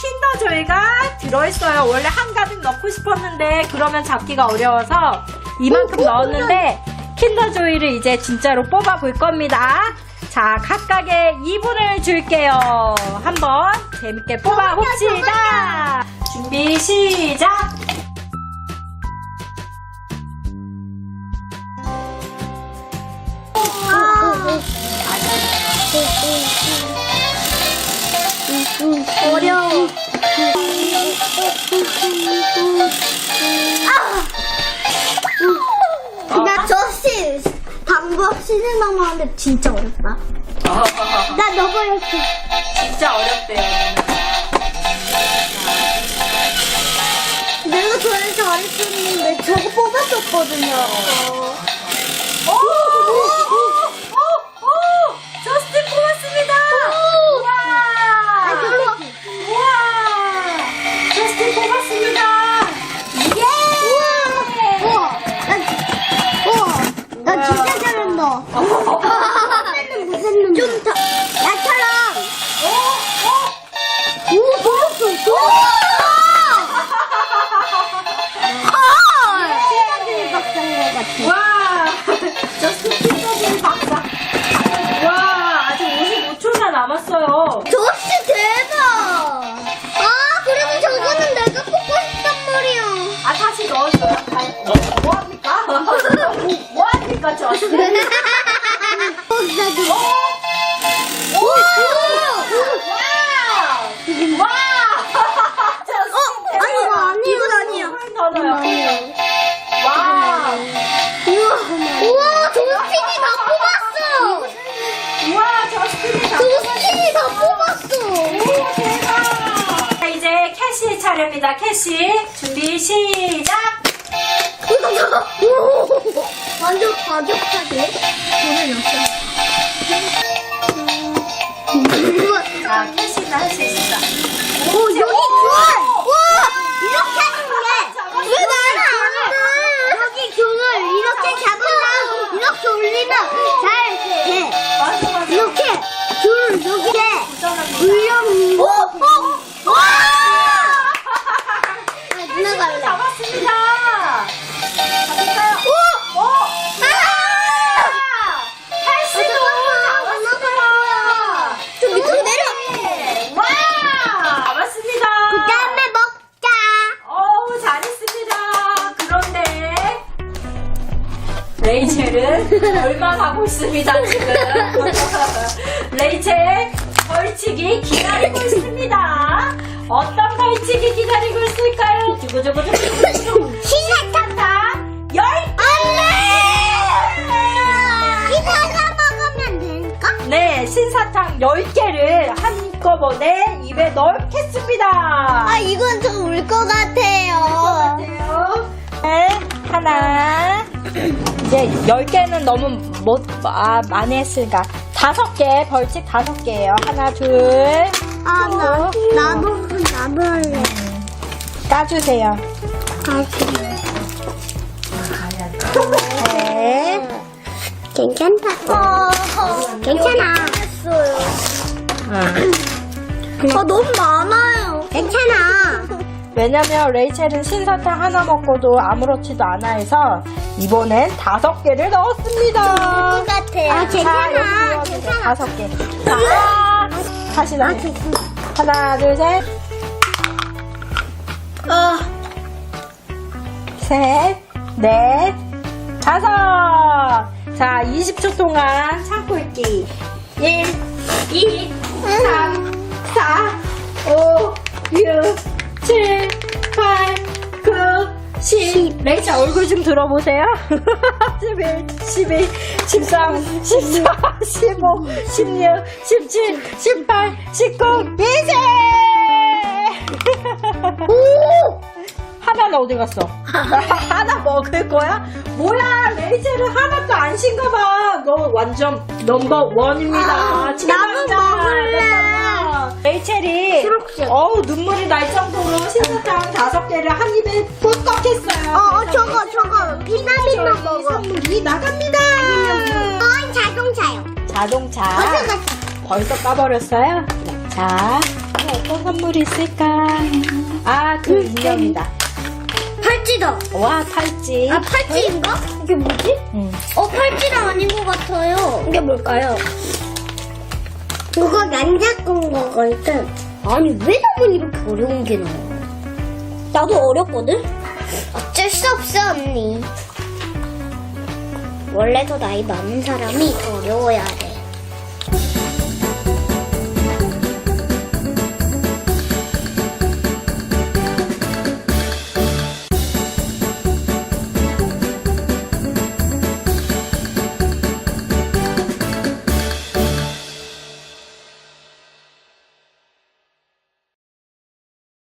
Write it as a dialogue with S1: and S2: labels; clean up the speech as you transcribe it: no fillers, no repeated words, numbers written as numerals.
S1: 킨더조이가 들어있어요. 원래 한가득 넣고 싶었는데 그러면 잡기가 어려워서 이만큼 넣었는데 킨더조이를 이제 진짜로 뽑아볼 겁니다. 자, 각각의 2분을 줄게요. 한번 재밌게 뽑아봅시다. 준비 시작.
S2: 어려워. 나 저씨 신생 방법 하는데 진짜 어렵다. 나 너무 어렵어.
S1: 진짜 어렵대요.
S2: 내가 저를 잘했었는데 저거 뽑았었거든요.
S1: 저스틴 뽑았습니다. 우와, 저스틴 뽑았습니다.
S2: 나 진짜 잘한다. 무슨 좀 더 나처럼. 오, 뽑았어. 킨더조이 박사인 것 같아.
S1: 와, 저스틴 킨더조이 박사. 와, 아직 55초나 남았어요.
S2: 저씨 대박. 그래도 저거는 내가 뽑고 싶단 말이야.
S1: 다시 넣어줘요. 뭐합니까? 뭐합니까, 저스틴?
S2: 이건 아니야.
S1: 더 넣어요. 와.
S2: 우와, 저스틴이 다 뽑았어.
S1: 우와, 저스틴이 다 뽑았어. 오, 대박. 자, 이제 캐시 차례입니다. 캐시. 준비, 시작.
S2: 완전 과격하게.
S1: 자, 캐시는 할 수 있습니다.
S2: 여기 귤! 와! 이렇게 하는 게! 왜 나는 안 돼? 여기 귤을 이렇게 잡은 다음 이렇게 올리면 잘 돼.
S1: 맞아.
S2: 이렇게 귤을 이렇게 올려놓고 와! 누나가 올래.
S1: 잡았습니다. 잡을까요? 캐시도 잡았어요.
S2: 좀 밑으로 내려.
S1: 와! 맞습니다.
S2: 그 다음에 먹자.
S1: 어우, 잘했습니다. 그런데 레이첼은 얼마나 하고 있습니다, 지금. 레이첼 벌칙이 기다리고 있습니다. 어떤 벌칙이 기다리고 있을까요? 두구두구두구.
S2: 신사탕
S1: 10개!
S2: 이거 먹으면 될까?
S1: 네, 신사탕 10개를 한꺼번에 입에 넣겠습니다.
S2: 이건 좀 울 것 같아요.
S1: 네, 하나. 이제 10개는 너무 많이 했으니까 5개, 벌칙 5개예요. 하나, 둘.
S2: 나도 할래.
S1: 까주세요. 네.
S2: 괜찮다. 괜찮아. 너무 많아요. 괜찮아.
S1: 왜냐면 레이첼은 신사탕 하나 먹고도 아무렇지도 않아 해서 이번엔 5개를 넣었습니다.
S2: 것 같아요. 괜찮아. 괜찮아.
S1: 5개. 자, 다시 넣어. 하나, 둘, 셋. 셋, 넷, 5. 자, 20초 동안 참고 있기. 1, 2, 3, 4, 5, 6, 7, 8, 9, 10. 레이첼 얼굴 좀 들어보세요. 11, 12, 13, 14, 15, 16, 17, 18, 19, 20! 하나는 어디 갔어? 하나 먹을 거야? 뭐야, 레이첼은 하나도 안 신가봐. 너 완전 넘버 원입니다.
S2: 나도 먹을래.
S1: 레이첼이
S2: 초록색.
S1: 눈물이 날 정도로 신사탕 5개를 한 입에 꿀꺽 했어요.
S2: 저거 비타민만 먹어.
S1: 선물이 나갑니다.
S2: 자동차요.
S1: 자동차.
S2: 벌써 갔어.
S1: 벌써 까버렸어요? 자, 어떤 선물이 있을까? 아, 그 인형이다.
S2: 팔찌다.
S1: 와, 팔찌.
S2: 아, 팔찌인가? 이게 뭐지? 팔찌는 아닌 것 같아요. 이게 뭘까요? 이거 난작한 거거든. 아니, 왜 나만 이렇게 어려운 게 나와? 나도 어렵거든? 어쩔 수 없어, 언니. 원래 더 나이 많은 사람이 어려워야 돼.